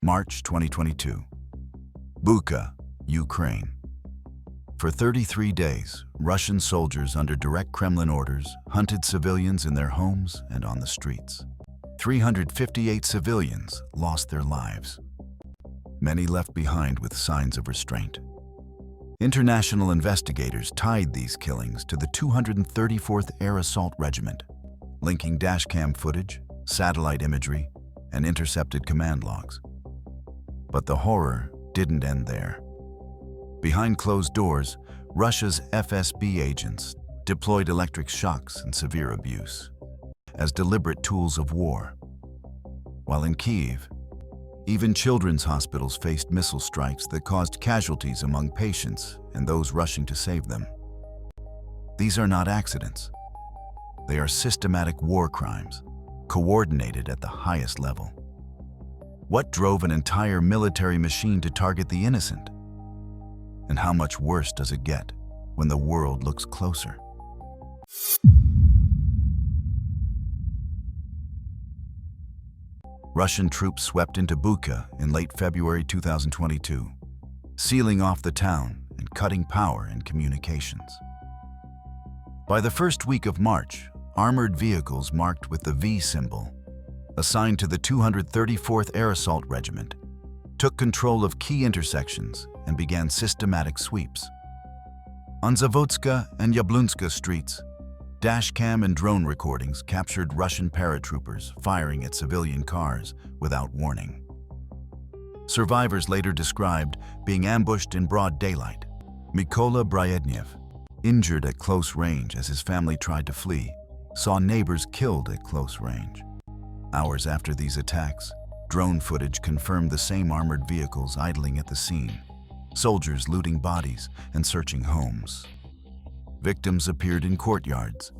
March 2022. Bucha, Ukraine. For 33 days, Russian soldiers under direct Kremlin orders hunted civilians in their homes and on the streets. 358 civilians lost their lives. Many left behind with signs of restraint. International investigators tied these killings to the 234th Air Assault Regiment, linking dashcam footage, satellite imagery, and intercepted command logs. But the horror didn't end there. Behind closed doors, Russia's FSB agents deployed electric shocks and severe abuse as deliberate tools of war. While in Kyiv, even children's hospitals faced missile strikes that caused casualties among patients and those rushing to save them. These are not accidents. They are systematic war crimes, coordinated at the highest level. What drove an entire military machine to target the innocent? And how much worse does it get when the world looks closer? Russian troops swept into Bucha in late February 2022, sealing off the town and cutting power and communications. By the first week of March, armored vehicles marked with the V symbol, assigned to the 234th Air Assault Regiment, took control of key intersections and began systematic sweeps. On Zavodska and Yablunska streets, dashcam and drone recordings captured Russian paratroopers firing at civilian cars without warning. Survivors later described being ambushed in broad daylight. Mykola Bryednev, injured at close range as his family tried to flee, saw neighbors killed at close range. Hours after these attacks, drone footage confirmed the same armored vehicles idling at the scene, soldiers looting bodies and searching homes. Victims appeared in courtyards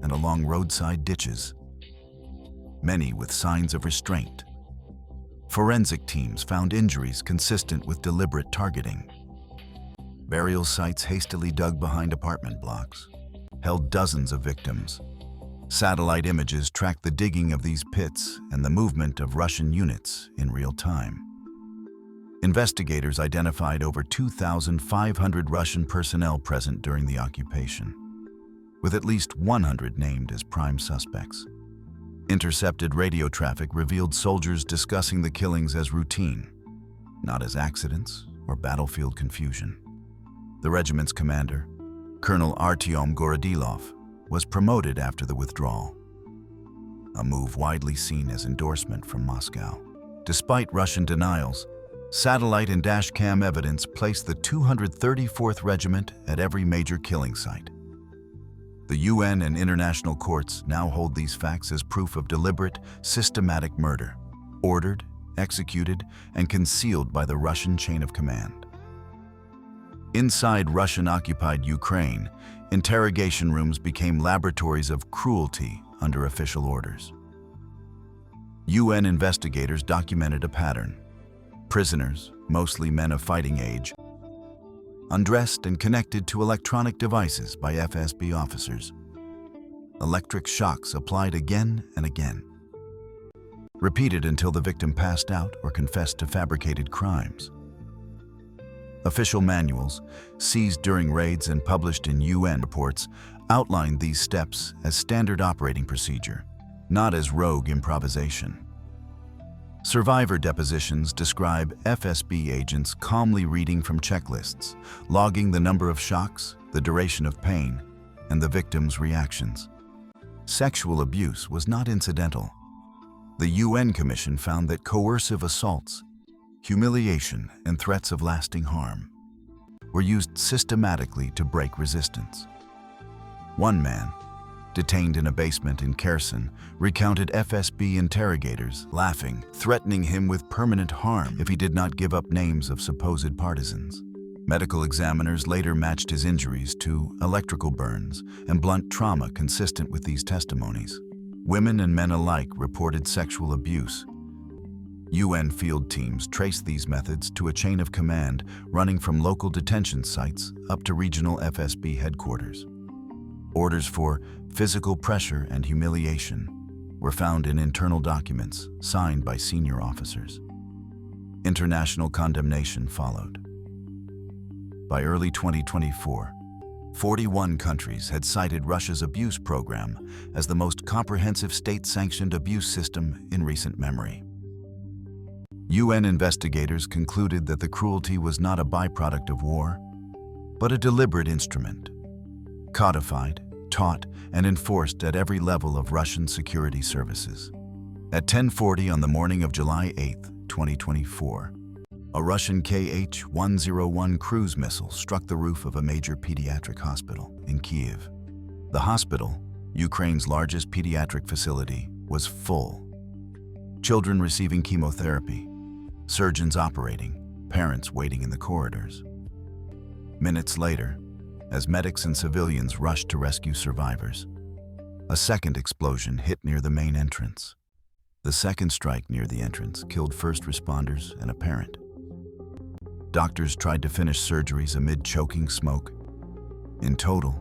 and along roadside ditches, many with signs of restraint. Forensic teams found injuries consistent with deliberate targeting. Burial sites hastily dug behind apartment blocks held dozens of victims. Satellite images tracked the digging of these pits and the movement of Russian units in real time. Investigators identified over 2,500 Russian personnel present during the occupation, with at least 100 named as prime suspects. Intercepted radio traffic revealed soldiers discussing the killings as routine, not as accidents or battlefield confusion. The regiment's commander, Colonel Artyom Gorodilov, was promoted after the withdrawal, a move widely seen as endorsement from Moscow. Despite Russian denials, satellite and dashcam evidence placed the 234th Regiment at every major killing site. The UN and international courts now hold these facts as proof of deliberate, systematic murder, ordered, executed, and concealed by the Russian chain of command. Inside Russian-occupied Ukraine, interrogation rooms became laboratories of cruelty under official orders. UN investigators documented a pattern. Prisoners, mostly men of fighting age, undressed and connected to electronic devices by FSB officers. Electric shocks applied again and again, repeated until the victim passed out or confessed to fabricated crimes. Official manuals, seized during raids and published in UN reports, outlined these steps as standard operating procedure, not as rogue improvisation. Survivor depositions describe FSB agents calmly reading from checklists, logging the number of shocks, the duration of pain, and the victim's reactions. Sexual abuse was not incidental. The UN Commission found that coercive assaults, humiliation, and threats of lasting harm were used systematically to break resistance. One man, detained in a basement in Kherson, recounted FSB interrogators laughing, threatening him with permanent harm if he did not give up names of supposed partisans. Medical examiners later matched his injuries to electrical burns and blunt trauma consistent with these testimonies. Women and men alike reported sexual abuse. UN field teams traced these methods to a chain of command running from local detention sites up to regional FSB headquarters. Orders for physical pressure and humiliation were found in internal documents signed by senior officers. International condemnation followed. By early 2024, 41 countries had cited Russia's abuse program as the most comprehensive state-sanctioned abuse system in recent memory. UN investigators concluded that the cruelty was not a byproduct of war, but a deliberate instrument, codified, taught, and enforced at every level of Russian security services. At 10:40 on the morning of July 8, 2024, a Russian Kh-101 cruise missile struck the roof of a major pediatric hospital in Kyiv. The hospital, Ukraine's largest pediatric facility, was full. Children receiving chemotherapy, surgeons operating, parents waiting in the corridors. Minutes later, as medics and civilians rushed to rescue survivors, a second explosion hit near the main entrance. The second strike near the entrance killed first responders and a parent. Doctors tried to finish surgeries amid choking smoke. In total,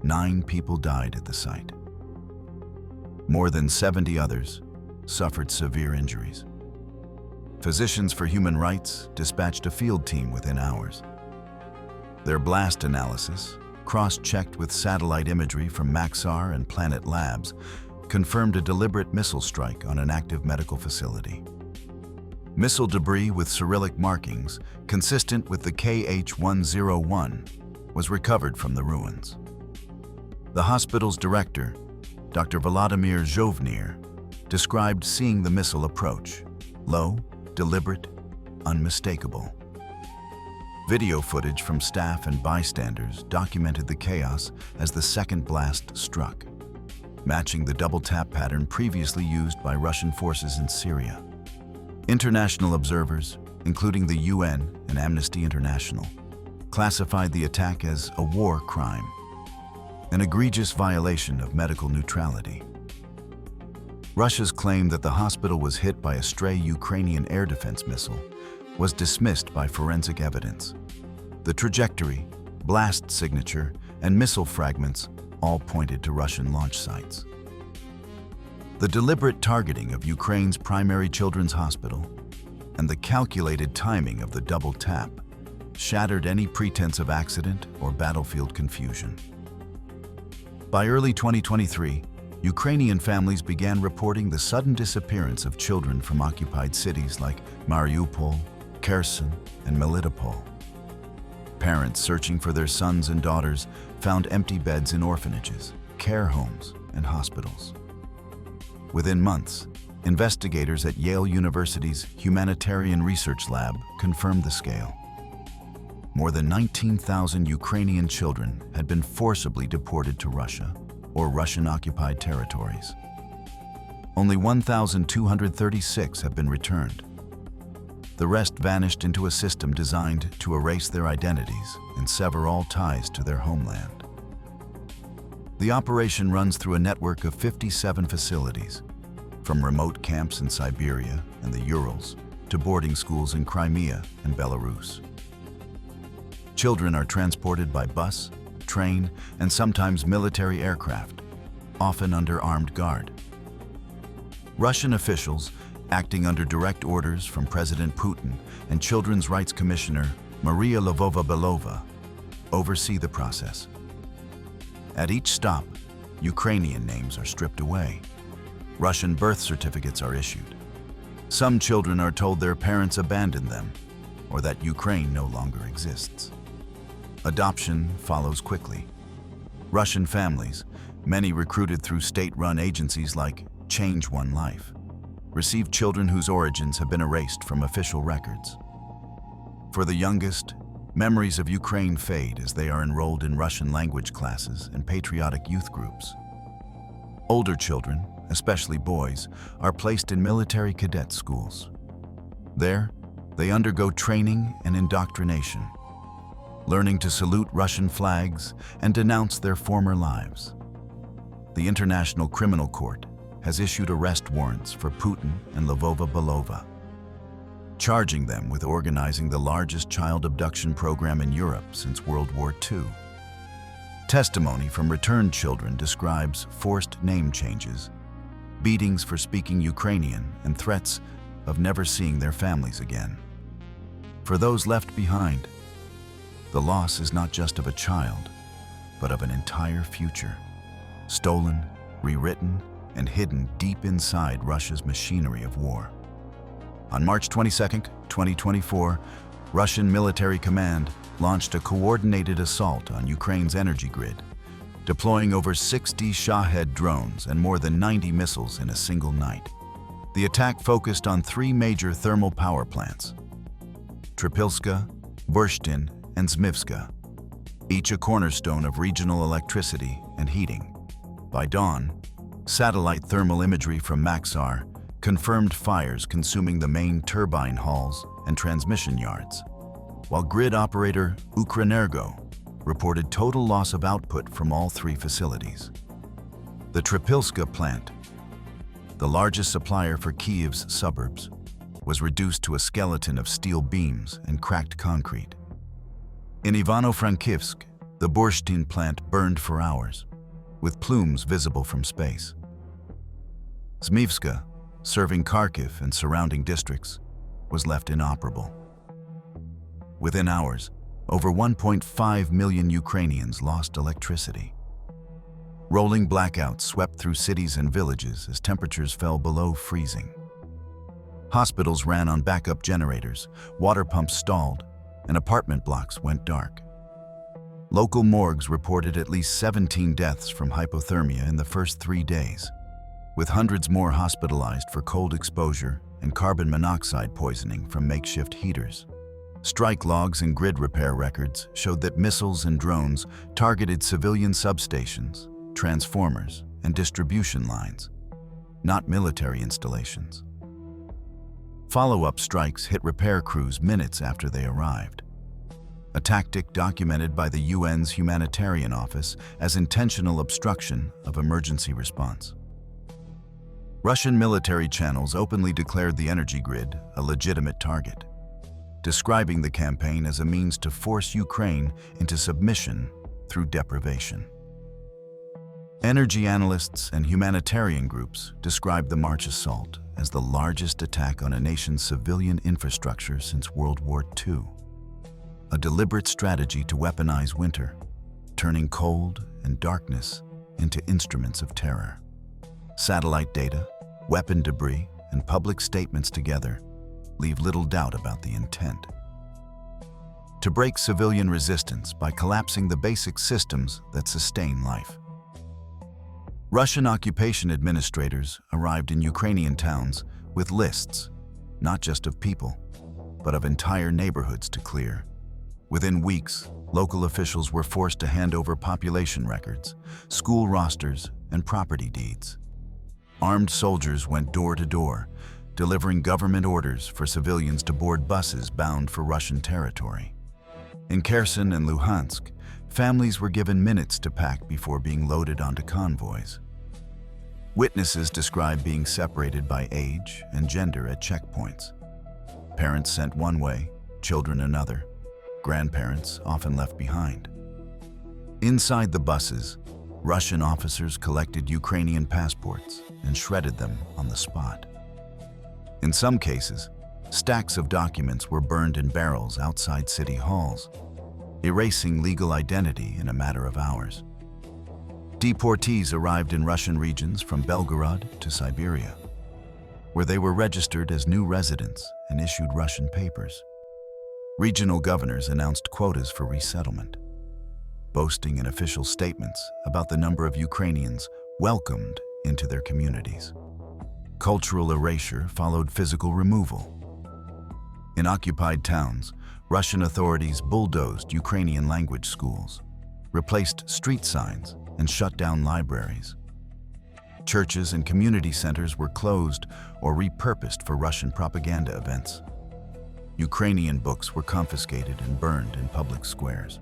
9 people died at the site. More than 70 others suffered severe injuries. Physicians for Human Rights dispatched a field team within hours. Their blast analysis, cross-checked with satellite imagery from Maxar and Planet Labs, confirmed a deliberate missile strike on an active medical facility. Missile debris with Cyrillic markings, consistent with the Kh-101, was recovered from the ruins. The hospital's director, Dr. Vladimir Putin, described seeing the missile approach: low, deliberate, unmistakable. Video footage from staff and bystanders documented the chaos as the second blast struck, matching the double-tap pattern previously used by Russian forces in Syria. International observers, including the UN and Amnesty International, classified the attack as a war crime, an egregious violation of medical neutrality. Russia's claim that the hospital was hit by a stray Ukrainian air defense missile was dismissed by forensic evidence. The trajectory, blast signature, and missile fragments all pointed to Russian launch sites. The deliberate targeting of Ukraine's primary children's hospital and the calculated timing of the double tap shattered any pretense of accident or battlefield confusion. By early 2023, Ukrainian families began reporting the sudden disappearance of children from occupied cities like Mariupol, Kherson, and Melitopol. Parents searching for their sons and daughters found empty beds in orphanages, care homes, and hospitals. Within months, investigators at Yale University's Humanitarian Research Lab confirmed the scale. More than 19,000 Ukrainian children had been forcibly deported to Russia or Russian-occupied territories. Only 1,236 have been returned. The rest vanished into a system designed to erase their identities and sever all ties to their homeland. The operation runs through a network of 57 facilities, from remote camps in Siberia and the Urals to boarding schools in Crimea and Belarus. Children are transported by bus, train, and sometimes military aircraft, often under armed guard. Russian officials, acting under direct orders from President Putin and Children's Rights Commissioner Maria Lvova-Belova, oversee the process. At each stop, Ukrainian names are stripped away. Russian birth certificates are issued. Some children are told their parents abandoned them or that Ukraine no longer exists. Adoption follows quickly. Russian families, many recruited through state-run agencies like Change One Life, receive children whose origins have been erased from official records. For the youngest, memories of Ukraine fade as they are enrolled in Russian language classes and patriotic youth groups. Older children, especially boys, are placed in military cadet schools. There, they undergo training and indoctrination, learning to salute Russian flags and denounce their former lives. The International Criminal Court has issued arrest warrants for Putin and Lvova-Belova, charging them with organizing the largest child abduction program in Europe since World War II. Testimony from returned children describes forced name changes, beatings for speaking Ukrainian, and threats of never seeing their families again. For those left behind, the loss is not just of a child, but of an entire future, stolen, rewritten, and hidden deep inside Russia's machinery of war. On March 22, 2024, Russian military command launched a coordinated assault on Ukraine's energy grid, deploying over 60 Shahed drones and more than 90 missiles in a single night. The attack focused on three major thermal power plants: Tripilska, Burshtyn, and Zmivska, each a cornerstone of regional electricity and heating. By dawn, satellite thermal imagery from Maxar confirmed fires consuming the main turbine halls and transmission yards, while grid operator Ukrenergo reported total loss of output from all three facilities. The Tripilska plant, the largest supplier for Kyiv's suburbs, was reduced to a skeleton of steel beams and cracked concrete. In Ivano-Frankivsk, the Burshtyn plant burned for hours, with plumes visible from space. Zmivska, serving Kharkiv and surrounding districts, was left inoperable. Within hours, over 1.5 million Ukrainians lost electricity. Rolling blackouts swept through cities and villages as temperatures fell below freezing. Hospitals ran on backup generators, water pumps stalled, and apartment blocks went dark. Local morgues reported at least 17 deaths from hypothermia in the first 3 days, with hundreds more hospitalized for cold exposure and carbon monoxide poisoning from makeshift heaters. Strike logs and grid repair records showed that missiles and drones targeted civilian substations, transformers, and distribution lines, not military installations. Follow-up strikes hit repair crews minutes after they arrived, a tactic documented by the UN's Humanitarian Office as intentional obstruction of emergency response. Russian military channels openly declared the energy grid a legitimate target, describing the campaign as a means to force Ukraine into submission through deprivation. Energy analysts and humanitarian groups described the March assault as the largest attack on a nation's civilian infrastructure since World War II, a deliberate strategy to weaponize winter, turning cold and darkness into instruments of terror. Satellite data, weapon debris, and public statements together leave little doubt about the intent. To break civilian resistance by collapsing the basic systems that sustain life. Russian occupation administrators arrived in Ukrainian towns with lists, not just of people, but of entire neighborhoods to clear. Within weeks, local officials were forced to hand over population records, school rosters, and property deeds. Armed soldiers went door to door, delivering government orders for civilians to board buses bound for Russian territory. In Kherson and Luhansk, families were given minutes to pack before being loaded onto convoys. Witnesses described being separated by age and gender at checkpoints. Parents sent one way, children another, grandparents often left behind. Inside the buses, Russian officers collected Ukrainian passports and shredded them on the spot. In some cases, stacks of documents were burned in barrels outside city halls, erasing legal identity in a matter of hours. Deportees arrived in Russian regions from Belgorod to Siberia, where they were registered as new residents and issued Russian papers. Regional governors announced quotas for resettlement, boasting in official statements about the number of Ukrainians welcomed into their communities. Cultural erasure followed physical removal. In occupied towns, Russian authorities bulldozed Ukrainian language schools, replaced street signs, and shut down libraries. Churches and community centers were closed or repurposed for Russian propaganda events. Ukrainian books were confiscated and burned in public squares.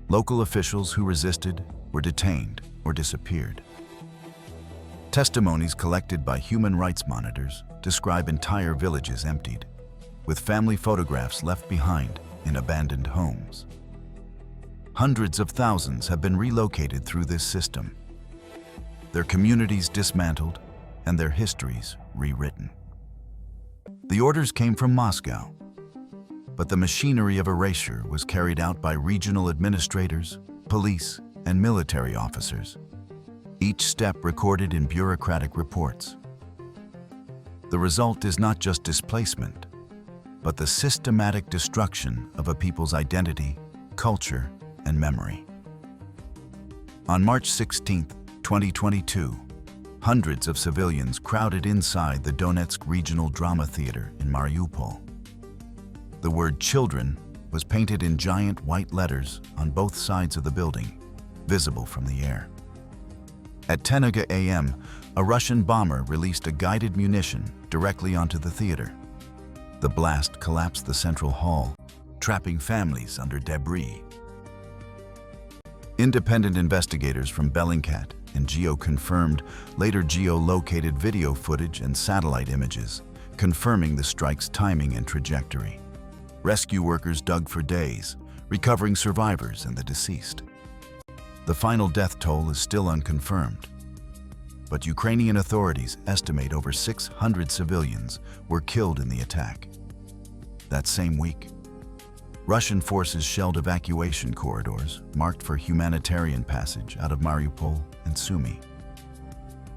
Local officials who resisted were detained or disappeared. Testimonies collected by human rights monitors describe entire villages emptied, with family photographs left behind in abandoned homes. Hundreds of thousands have been relocated through this system, their communities dismantled and their histories rewritten. The orders came from Moscow. but the machinery of erasure was carried out by regional administrators, police, and military officers, each step recorded in bureaucratic reports. The result is not just displacement, but the systematic destruction of a people's identity, culture, and memory. On March 16, 2022, hundreds of civilians crowded inside the Donetsk Regional Drama Theater in Mariupol. The word "children" was painted in giant white letters on both sides of the building, visible from the air. At 10 a.m., a Russian bomber released a guided munition directly onto the theater. The blast collapsed the central hall, trapping families under debris. Independent investigators from Bellingcat and geo-confirmed later geo-located video footage and satellite images, confirming the strike's timing and trajectory. Rescue workers dug for days, recovering survivors and the deceased. The final death toll is still unconfirmed, but Ukrainian authorities estimate over 600 civilians were killed in the attack. That same week, Russian forces shelled evacuation corridors marked for humanitarian passage out of Mariupol and Sumy.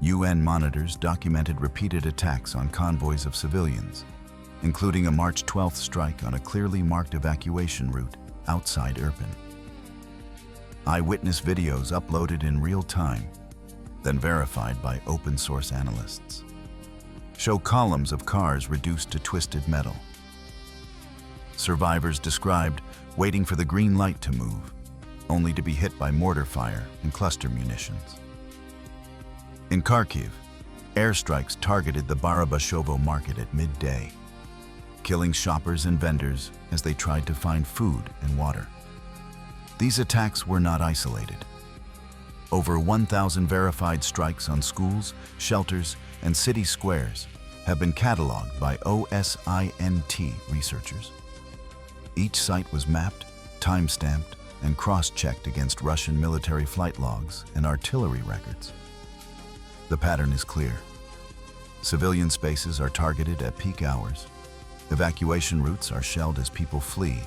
UN monitors documented repeated attacks on convoys of civilians, including a March 12th strike on a clearly marked evacuation route outside Irpin. Eyewitness videos uploaded in real time, then verified by open-source analysts, show columns of cars reduced to twisted metal. Survivors described waiting for the green light to move, only to be hit by mortar fire and cluster munitions. In Kharkiv, airstrikes targeted the Barabashovo market at midday, killing shoppers and vendors as they tried to find food and water. These attacks were not isolated. Over 1,000 verified strikes on schools, shelters, and city squares have been cataloged by OSINT researchers. Each site was mapped, time-stamped, and cross-checked against Russian military flight logs and artillery records. The pattern is clear. Civilian spaces are targeted at peak hours, evacuation routes are shelled as people flee,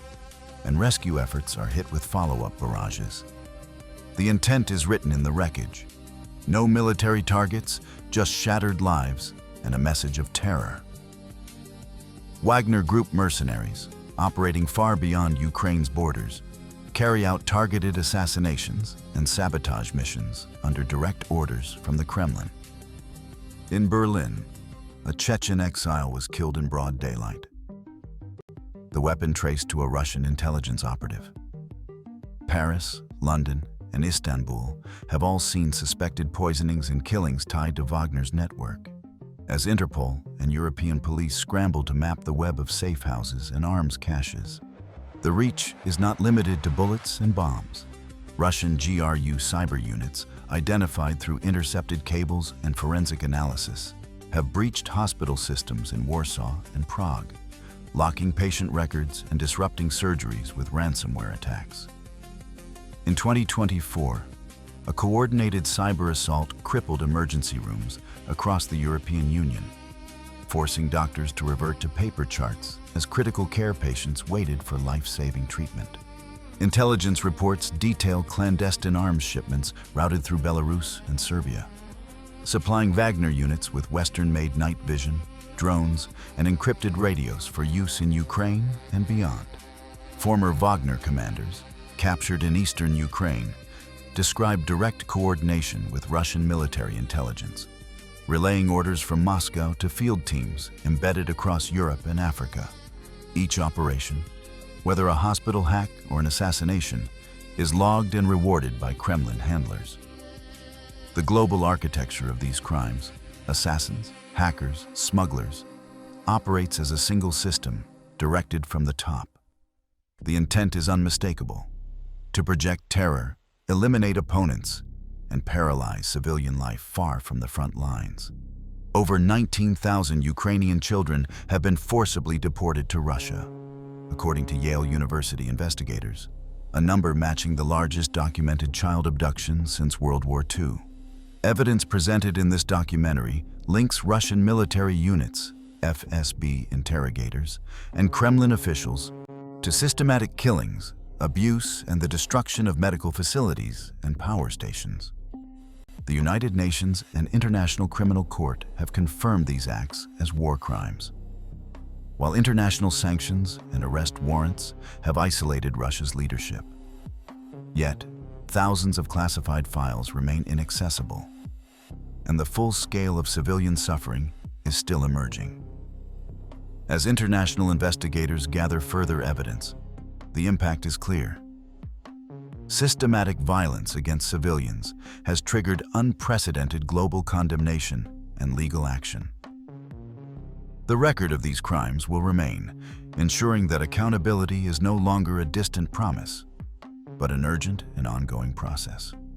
and rescue efforts are hit with follow-up barrages. The intent is written in the wreckage. No military targets, just shattered lives and a message of terror. Wagner Group mercenaries, operating far beyond Ukraine's borders, carry out targeted assassinations and sabotage missions under direct orders from the Kremlin. In Berlin, a Chechen exile was killed in broad daylight. The weapon traced to a Russian intelligence operative. Paris, London, and Istanbul have all seen suspected poisonings and killings tied to Wagner's network, as Interpol and European police scramble to map the web of safe houses and arms caches. The reach is not limited to bullets and bombs. Russian GRU cyber units, identified through intercepted cables and forensic analysis, have breached hospital systems in Warsaw and Prague, locking patient records and disrupting surgeries with ransomware attacks. In 2024, a coordinated cyber assault crippled emergency rooms across the European Union, forcing doctors to revert to paper charts as critical care patients waited for life-saving treatment. Intelligence reports detail clandestine arms shipments routed through Belarus and Serbia, supplying Wagner units with Western-made night vision, drones, and encrypted radios for use in Ukraine and beyond. Former Wagner commanders, captured in eastern Ukraine, described direct coordination with Russian military intelligence, relaying orders from Moscow to field teams embedded across Europe and Africa. Each operation, whether a hospital hack or an assassination, is logged and rewarded by Kremlin handlers. The global architecture of these crimes, assassins, hackers, smugglers, operates as a single system directed from the top. The intent is unmistakable: to project terror, eliminate opponents, and paralyze civilian life far from the front lines. Over 19,000 Ukrainian children have been forcibly deported to Russia, according to Yale University investigators, a number matching the largest documented child abduction since World War II. Evidence presented in this documentary links Russian military units, FSB interrogators, and Kremlin officials to systematic killings, abuse, and the destruction of medical facilities and power stations. The United Nations and International Criminal Court have confirmed these acts as war crimes, while international sanctions and arrest warrants have isolated Russia's leadership. Yet, thousands of classified files remain inaccessible, and the full scale of civilian suffering is still emerging. As international investigators gather further evidence, the impact is clear. Systematic violence against civilians has triggered unprecedented global condemnation and legal action. The record of these crimes will remain, ensuring that accountability is no longer a distant promise, but an urgent and ongoing process.